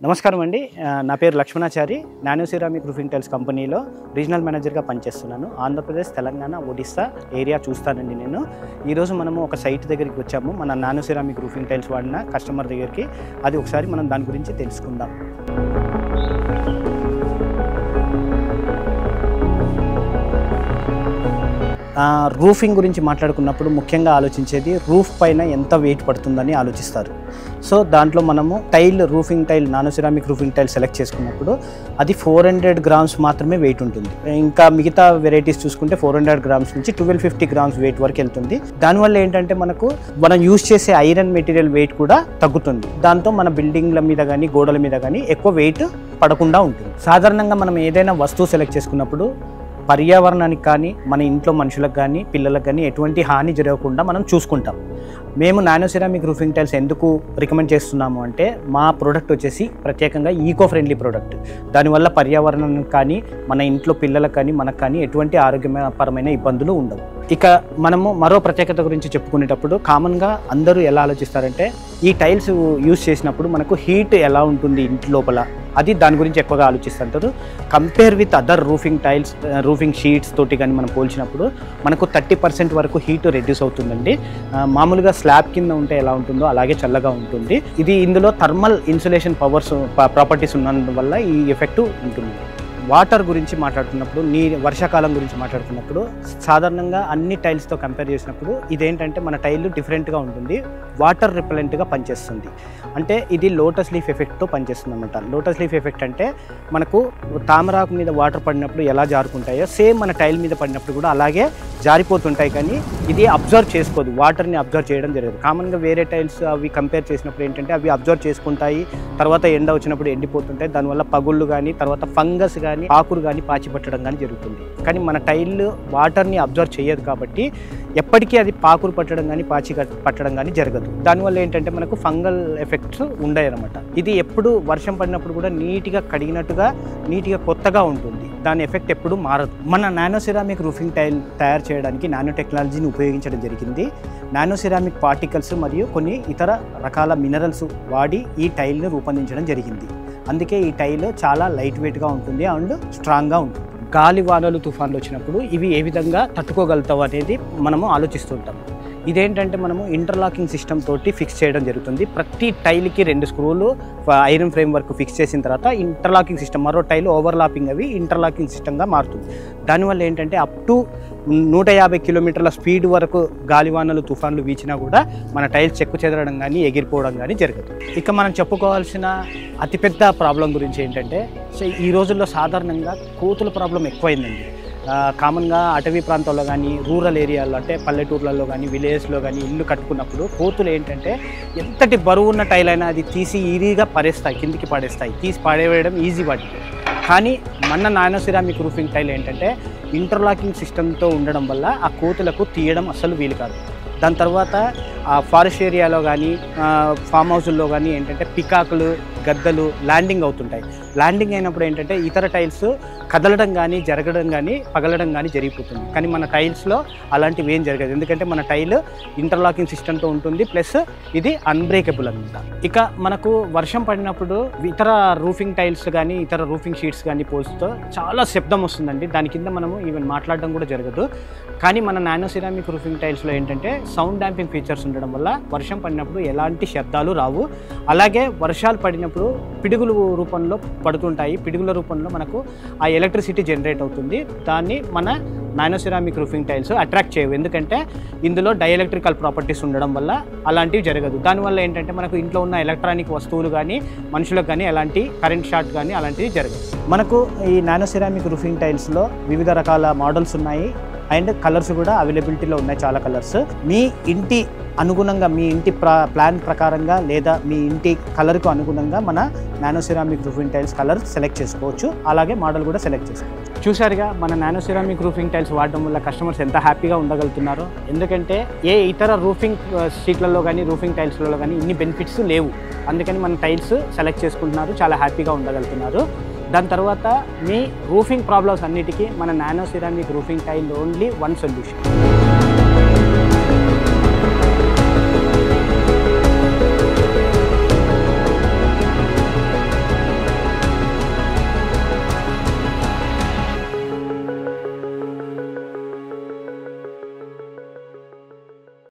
నమస్కారం అండి. నా పేరు Lakshmanachari. Nano ceramic roofing tiles కంపెనీలో రీజనల్ మేనేజర్గా పనిచేస్తున్నాను. ఆంధ్రప్రదేశ్, తెలంగాణ, ఒడిస్సా ఏరియా చూస్తానండి నేను. ఈరోజు మనము ఒక సైట్ దగ్గరికి వచ్చాము, మన నానో సిరామిక్ రూఫింగ్ టైల్స్ వాడిన కస్టమర్ దగ్గరికి. అది ఒకసారి మనం దాని గురించి తెలుసుకుందాం. రూఫింగ్ గురించి మాట్లాడుకున్నప్పుడు ముఖ్యంగా ఆలోచించేది రూఫ్ పైన ఎంత వెయిట్ పడుతుందని ఆలోచిస్తారు. సో దాంట్లో మనము roofing tile nano ceramic roofing tile select చేసుకున్నప్పుడు అది 400 గ్రామ్స్ మాత్రమే వెయిట్ ఉంటుంది. ఇంకా మిగతా వెరైటీస్ చూసుకుంటే 400 గ్రామ్స్ నుంచి 1250 గ్రామ్స్ వెయిట్ వరకు వెళ్తుంది. దానివల్ల ఏంటంటే మనం యూజ్ చేసే ఐరన్ మెటీరియల్ వెయిట్ కూడా తగ్గుతుంది. దాంతో మన బిల్డింగ్ల మీద కానీ గోడల మీద కానీ ఎక్కువ వెయిట్ పడకుండా ఉంటుంది. సాధారణంగా మనం ఏదైనా వస్తువు సెలెక్ట్ చేసుకున్నప్పుడు పర్యావరణానికి కానీ మన ఇంట్లో మనుషులకు కానీ పిల్లలకు కానీ ఎటువంటి హాని జరగకుండా మనం చూసుకుంటాం. మేము నానో సిరామిక్ రూఫింగ్ టైల్స్ ఎందుకు రికమెండ్ చేస్తున్నాము అంటే, మా ప్రోడక్ట్ వచ్చేసి ప్రత్యేకంగా ఈకో ఫ్రెండ్లీ ప్రోడక్ట్. దానివల్ల పర్యావరణానికి కానీ మన ఇంట్లో పిల్లలకు కానీ మనకు కానీ ఎటువంటి ఆరోగ్యపరమైన ఇబ్బందులు ఉండవు. ఇక మనము మరో ప్రత్యేకత గురించి చెప్పుకునేటప్పుడు కామన్గా అందరూ ఎలా ఆలోచిస్తారంటే, ఈ టైల్స్ యూజ్ చేసినప్పుడు మనకు హీట్ ఎలా ఉంటుంది ఇంటి లోపల, అది దాని గురించి ఎక్కువగా ఆలోచిస్తుంటారు. Compare with other roofing tiles, roofing sheets తోటి కానీ మనం పోల్చినప్పుడు మనకు 30% వరకు హీట్ రెడ్యూస్ అవుతుందండి. మామూలుగా స్లాబ్ కింద ఉంటే ఎలా ఉంటుందో అలాగే చల్లగా ఉంటుంది. ఇది ఇందులో థర్మల్ ఇన్సులేషన్ ప్రాపర్టీస్ ఉన్నందువల్ల ఈ ఎఫెక్ట్ ఉంటుంది. వాటర్ గురించి మాట్లాడుతున్నప్పుడు, వర్షాకాలం గురించి మాట్లాడుతున్నప్పుడు సాధారణంగా అన్ని టైల్స్తో కంపేర్ చేసినప్పుడు ఇదేంటంటే మన టైల్ డిఫరెంట్గా ఉంటుంది. వాటర్ రిపెలెంట్గా పనిచేస్తుంది. అంటే ఇది లోటస్ లీఫ్ ఎఫెక్ట్తో పనిచేస్తుంది అనమాట. లోటస్ లీఫ్ ఎఫెక్ట్ అంటే మనకు తామరాకు మీద వాటర్ పడినప్పుడు ఎలా జారుకుంటాయో సేమ్ మన టైల్ మీద పడినప్పుడు కూడా అలాగే జారిపోతుంటాయి. కానీ ఇది అబ్జర్వ్ చేసుకోదు, వాటర్ని అబ్జర్వ్ చేయడం జరగదు. కామన్గా వేరే టైల్స్ అవి కంపేర్ చేసినప్పుడు ఏంటంటే అవి అబ్జర్వ్ చేసుకుంటాయి, తర్వాత ఎండ వచ్చినప్పుడు ఎండిపోతుంటాయి. దానివల్ల పగుళ్ళు కానీ తర్వాత ఫంగస్ కానీ ఆకులు కానీ పాచి పట్టడం కానీ జరుగుతుంది. కానీ మన టైల్ వాటర్ని అబ్జర్వ్ చేయదు కాబట్టి ఎప్పటికీ అది పాకులు పట్టడం కానీ పాచి పట్టడం కానీ జరగదు. దానివల్ల ఏంటంటే మనకు ఫంగల్ ఎఫెక్ట్స్ ఉండవు అనమాట. ఇది ఎప్పుడు వర్షం పడినప్పుడు కూడా నీట్గా కడిగినట్టుగా నీట్గా కొత్తగా ఉంటుంది. దాని ఎఫెక్ట్ ఎప్పుడు మారదు. మన నానో సిరామిక్ రూఫింగ్ టైల్ తయారు చేయడానికి నానో టెక్నాలజీని ఉపయోగించడం జరిగింది. నానో సిరామిక్ పార్టికల్స్ మరియు కొన్ని ఇతర రకాల మినరల్స్ వాడి ఈ టైల్ని రూపొందించడం జరిగింది. అందుకే ఈ టైల్ చాలా లైట్ వెయిట్గా ఉంటుంది అండ్ స్ట్రాంగ్గా ఉంటుంది. గాలి వానలు తుఫాన్లు వచ్చినప్పుడు ఇవి ఏ విధంగా తట్టుకోగలుగుతావు అనేది మనము ఆలోచిస్తుంటాం. ఇదేంటంటే మనము ఇంటర్లాకింగ్ సిస్టమ్ తోటి ఫిక్స్ చేయడం జరుగుతుంది. ప్రతి టైల్కి 2 స్క్రూలు ఐరన్ ఫ్రేమ్ వర్క్ ఫిక్స్ చేసిన తర్వాత ఇంటర్లాకింగ్ సిస్టమ్, మరో టైల్ ఓవర్లాపింగ్ అవి ఇంటర్లాకింగ్ సిస్టమ్గా మారుతుంది. దానివల్ల ఏంటంటే అప్ టు 150 కిలోమీటర్ల స్పీడ్ వరకు గాలివానలు తుఫాన్లు వీచినా కూడా మన టైల్స్ చెక్కు చెదరడం కానీ ఎగిరిపోవడం కానీ జరగదు. ఇక మనం చెప్పుకోవాల్సిన అతిపెద్ద ప్రాబ్లం గురించి ఏంటంటే, ఈ రోజుల్లో సాధారణంగా కోతుల ప్రాబ్లం ఎక్కువైందండి. కామన్గా అటవీ ప్రాంతాల్లో కానీ రూరల్ ఏరియాల్లో అంటే పల్లెటూర్లలో కానీ విలేజ్లో కానీ ఇల్లు కట్టుకున్నప్పుడు కోతులు ఏంటంటే ఎంతటి బరువు ఉన్న టైల్ అయినా అది తీసి ఈజీగా పడేస్తాయి, కిందికి పడేస్తాయి. తీసి పడేయడం ఈజీ వాటికి. కానీ మన నానో సిరామిక్ రూఫింగ్ టైల్ ఏంటంటే ఇంటర్లాకింగ్ సిస్టమ్తో ఉండడం వల్ల ఆ కోతులకు తీయడం అస్సలు వీలు కాదు. దాని తర్వాత ఫారెస్ట్ ఏరియాలో కానీ ఫామ్ హౌస్ల్లో కానీ ఏంటంటే పికాకులు, గద్దలు ల్యాండింగ్ అవుతుంటాయి. ల్యాండింగ్ అయినప్పుడు ఏంటంటే ఇతర టైల్స్ కదలడం కానీ జరగడం కానీ పగలడం కానీ జరిగిపోతుంది. కానీ మన టైల్స్లో అలాంటివి ఏం జరగదు. ఎందుకంటే మన టైల్ ఇంటర్లాకింగ్ సిస్టమ్తో ఉంటుంది, ప్లస్ ఇది అన్బ్రేకబుల్ అనమాట. ఇక మనకు వర్షం పడినప్పుడు ఇతర రూఫింగ్ టైల్స్ కానీ ఇతర రూఫింగ్ షీట్స్ కానీ పోల్చుతో చాలా శబ్దం వస్తుందండి. దాని కింద మనము ఈవెన్ మాట్లాడడం కూడా జరగదు. కానీ మన నానో సిరామిక్ రూఫింగ్ టైల్స్లో ఏంటంటే సౌండ్ డాంపింగ్ ఫీచర్స్ ఉండడం వల్ల వర్షం పడినప్పుడు ఎలాంటి శబ్దాలు రావు. అలాగే వర్షాలు పడినప్పుడు పిడుగుల రూపంలో పడుతుంటాయి. పిడుగుల రూపంలో మనకు ఆ ఎలక్ట్రిసిటీ జనరేట్ అవుతుంది. దాన్ని మన nano ceramic roofing tiles attract చేయవు. ఎందుకంటే ఇందులో డైఎలక్ట్రికల్ ప్రాపర్టీస్ ఉండడం వల్ల అలాంటివి జరగదు. దానివల్ల ఏంటంటే మనకు ఇంట్లో ఉన్న ఎలక్ట్రానిక్ వస్తువులు కానీ మనుషులకు కానీ ఎలాంటి కరెంట్ షార్ట్ కానీ అలాంటివి జరగదు. మనకు ఈ నానో సిరామిక్ రూఫింగ్ టైల్స్లో వివిధ రకాల మోడల్స్ ఉన్నాయి అండ్ కలర్స్ కూడా అవైలబిలిటీలో ఉన్నాయి. చాలా కలర్స్ మీ ఇంటి అనుగుణంగా, మీ ఇంటి ప్లాన్ ప్రకారంగా లేదా మీ ఇంటి కలర్కు అనుగుణంగా మన nano ceramic roofing tiles colour select చేసుకోవచ్చు. అలాగే మోడల్ కూడా సెలెక్ట్ చేసుకోవచ్చు. చూసారుగా మన నానో సిరామిక్ రూఫింగ్ టైల్స్ వాడడం వల్ల కస్టమర్స్ ఎంత హ్యాపీగా ఉండగలుగుతున్నారో. ఎందుకంటే ఏ ఇతర రూఫింగ్ షీట్లలో కానీ రూఫింగ్ టైల్స్లలో కానీ ఇన్ని బెనిఫిట్స్ లేవు. అందుకని మన టైల్స్ సెలెక్ట్ చేసుకుంటున్నారు, చాలా హ్యాపీగా ఉండగలుగుతున్నారు. దాని తర్వాత మీ రూఫింగ్ ప్రాబ్లమ్స్ అన్నిటికీ మన nano ceramic roofing tile only one solution.